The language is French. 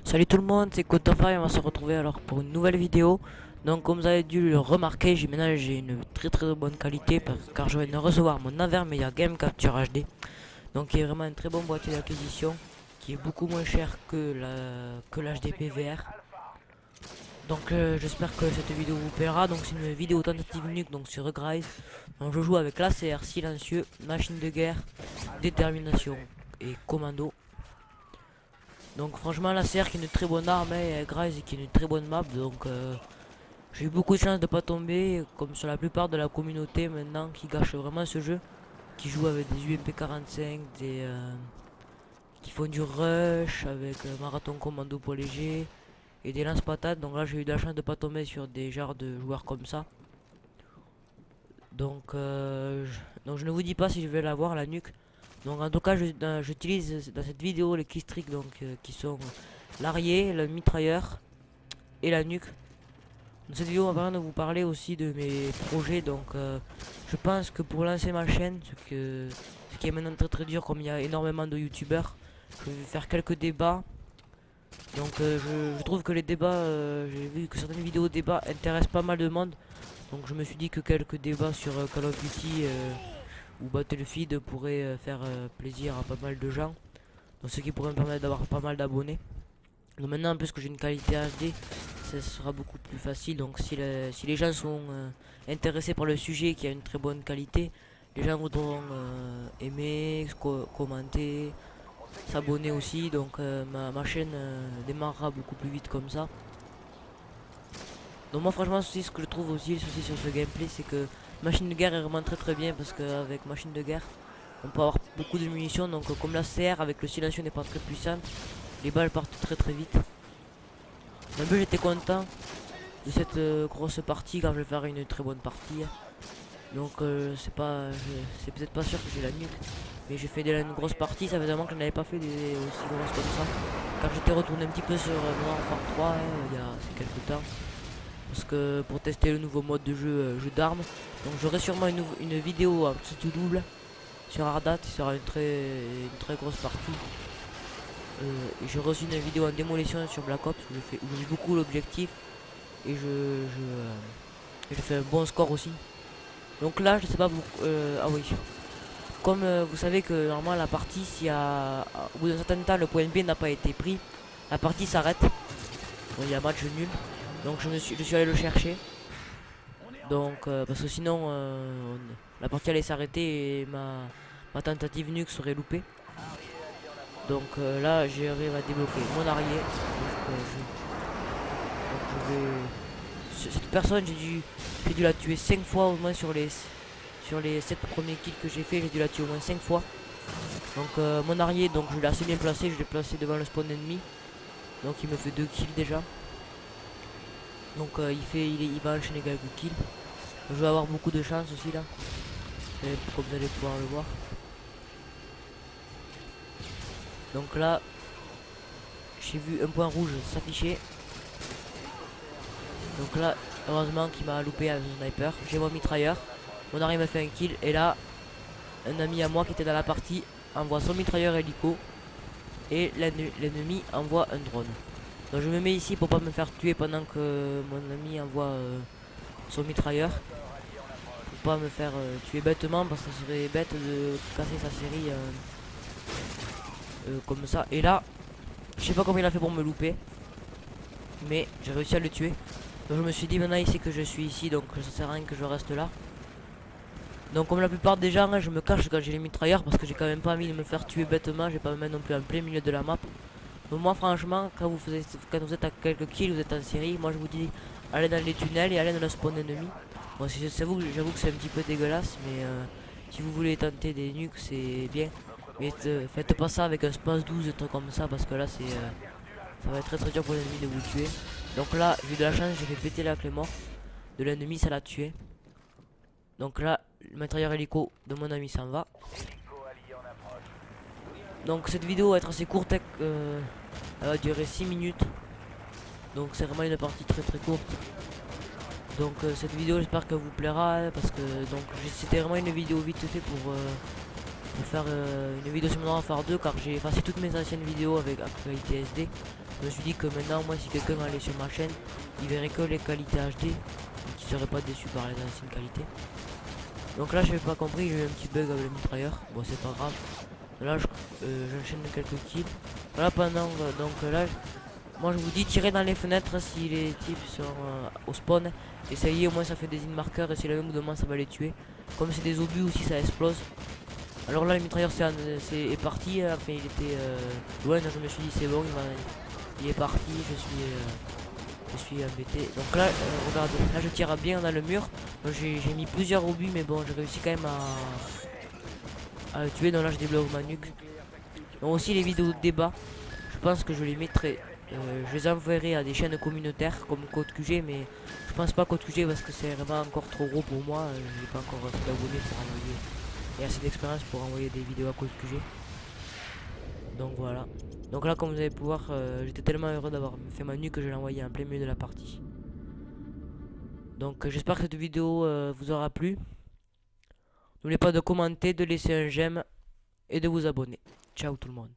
Salut tout le monde, c'est Cotofa et on va se retrouver alors pour une nouvelle vidéo. Donc comme vous avez dû le remarquer, maintenant j'ai une très bonne qualité car je viens de recevoir mon Avermedia Game Capture HD. Donc qui est vraiment un très bon boîtier d'acquisition qui est beaucoup moins cher que l'HD PVR. Donc j'espère que cette vidéo vous plaira. Donc c'est une vidéo tentative nuque donc sur Rise. Donc je joue avec l'ACR silencieux, machine de guerre, détermination et commando. Donc franchement la CR qui est une très bonne arme et Grise qui est une très bonne map, donc j'ai eu beaucoup de chance de pas tomber comme sur la plupart de la communauté maintenant qui gâche vraiment ce jeu, qui joue avec des UMP 45, qui font du rush avec marathon commando poids léger et des lance patates. Donc là j'ai eu de la chance de pas tomber sur des genres de joueurs comme ça. Donc je ne vous dis pas si je vais l'avoir la nuque. Donc en tout cas j'utilise dans cette vidéo les keystricks qui sont l'arrière, le mitrailleur et la nuque. Dans cette vidéo on va de vous parler aussi de mes projets. Donc je pense que pour lancer ma chaîne, ce qui est maintenant très dur comme il y a énormément de youtubeurs, je vais faire quelques débats. Donc je trouve que les débats, j'ai vu que certaines vidéos débats intéressent pas mal de monde. Donc je me suis dit que quelques débats sur Call of Duty ou Battlefield pourraient faire plaisir à pas mal de gens. Donc ce qui pourrait me permettre d'avoir pas mal d'abonnés. Donc maintenant en plus que j'ai une qualité HD, ça sera beaucoup plus facile. Donc si les gens sont intéressés par le sujet qui a une très bonne qualité, les gens voudront aimer, commenter, s'abonner aussi. Donc ma chaîne démarrera beaucoup plus vite comme ça. Donc moi franchement aussi ce que je trouve aussi sur ce gameplay, c'est que machine de guerre est vraiment très bien parce qu'avec machine de guerre on peut avoir beaucoup de munitions. Donc comme la CR avec le silencieux n'est pas très puissante, les balles partent très vite. Un peu j'étais content de cette grosse partie car je vais faire une très bonne partie. Donc c'est peut-être pas sûr que j'ai la nuque, mais j'ai fait une grosse partie. Ça fait vraiment que je n'avais pas fait des aussi grosses comme ça car j'étais retourné un petit peu sur Modern Warfare 3 il y a quelques temps. Parce que pour tester le nouveau mode de jeu d'armes. Donc j'aurai sûrement une vidéo en petit tout double sur Ardat, qui sera une très grosse partie. Et j'ai reçu une vidéo en démolition sur Black Ops où j'ai beaucoup l'objectif et je fais un bon score aussi. Donc là je sais pas ah oui. Comme vous savez que normalement la partie, si au bout d'un certain temps le point B n'a pas été pris, la partie s'arrête. Bon, il y a match nul. Donc je suis allé le chercher. Donc parce que sinon la partie allait s'arrêter et ma tentative nuque serait loupée. Donc là j'arrive à débloquer mon arrière. Cette personne j'ai dû la tuer 5 fois au moins sur les 7 premiers kills que j'ai fait, j'ai dû la tuer au moins 5 fois. Donc mon arrière, donc je l'ai assez bien placé, je l'ai placé devant le spawn ennemi. Donc il me fait 2 kills déjà. Donc il va enchaîner quelques kills. Je vais avoir beaucoup de chance aussi là, comme vous allez pouvoir le voir. Donc là, j'ai vu un point rouge s'afficher. Donc là, heureusement qu'il m'a loupé avec son sniper. J'ai mon mitrailleur. Mon arrière m'a fait un kill. Et là, un ami à moi qui était dans la partie envoie son mitrailleur hélico. Et l'ennemi envoie un drone. Donc je me mets ici pour pas me faire tuer pendant que mon ami envoie son mitrailleur. Pour pas me faire tuer bêtement parce que ça serait bête de casser sa série comme ça. Et là, je sais pas comment il a fait pour me louper. Mais j'ai réussi à le tuer. Donc je me suis dit maintenant il sait que je suis ici, donc ça sert à rien que je reste là. Donc comme la plupart des gens, je me cache quand j'ai les mitrailleurs parce que j'ai quand même pas envie de me faire tuer bêtement. J'ai pas me mettre non plus en plein milieu de la map. Donc moi franchement quand vous êtes à quelques kills, vous êtes en série, moi je vous dis allez dans les tunnels et allez dans le spawn ennemi. Bon j'avoue que c'est un petit peu dégueulasse, mais si vous voulez tenter des nukes c'est bien. Mais faites pas ça avec un space 12, un truc comme ça, parce que là ça va être très dur pour l'ennemi de vous tuer. Donc là j'ai eu de la chance, j'ai fait péter la clé mort de l'ennemi, ça l'a tué. Donc là le mitrailleur hélico de mon ami s'en va. Donc cette vidéo va être assez courte, elle va durer 6 minutes. Donc c'est vraiment une partie très courte. Donc cette vidéo j'espère qu'elle vous plaira parce que donc c'était vraiment une vidéo vite fait de faire une vidéo sur Modern Warfare 2 car j'ai effacé toutes mes anciennes vidéos avec qualité SD. Je me suis dit que maintenant, moi, si quelqu'un allait sur ma chaîne, il verrait que les qualités HD et qu'il serait pas déçu par les anciennes qualités. Donc là, je n'avais pas compris, j'ai eu un petit bug avec le mitrailleur. Bon, c'est pas grave. Là, j'enchaîne quelques kills. Voilà, pendant donc là, moi je vous dis tirer dans les fenêtres si les types sont au spawn. Essayez, au moins ça fait des in-markers et si la même de moi ça va les tuer. Comme c'est des obus aussi, ça explose. Alors là, le mitrailleur est parti. Enfin, il était loin. Je me suis dit, c'est bon, il est parti. Je suis embêté. Donc là, regardez, là je tire bien dans le mur. J'ai mis plusieurs obus, mais bon, j'ai réussi quand même à le tuer. Donc là, je débloque ma nuque. Donc aussi les vidéos de débat, je pense que je les mettrai, je les enverrai à des chaînes communautaires comme Code QG, mais je pense pas Code QG parce que c'est vraiment encore trop gros pour moi. Je n'ai pas encore assez d'abonnés pour envoyer et assez d'expérience pour envoyer des vidéos à Code QG. Donc voilà. Donc là, comme vous allez pouvoir, j'étais tellement heureux d'avoir fait ma nuque que je l'ai envoyé en plein milieu de la partie. Donc j'espère que cette vidéo vous aura plu. N'oubliez pas de commenter, de laisser un j'aime et de vous abonner. Ciao tout le monde.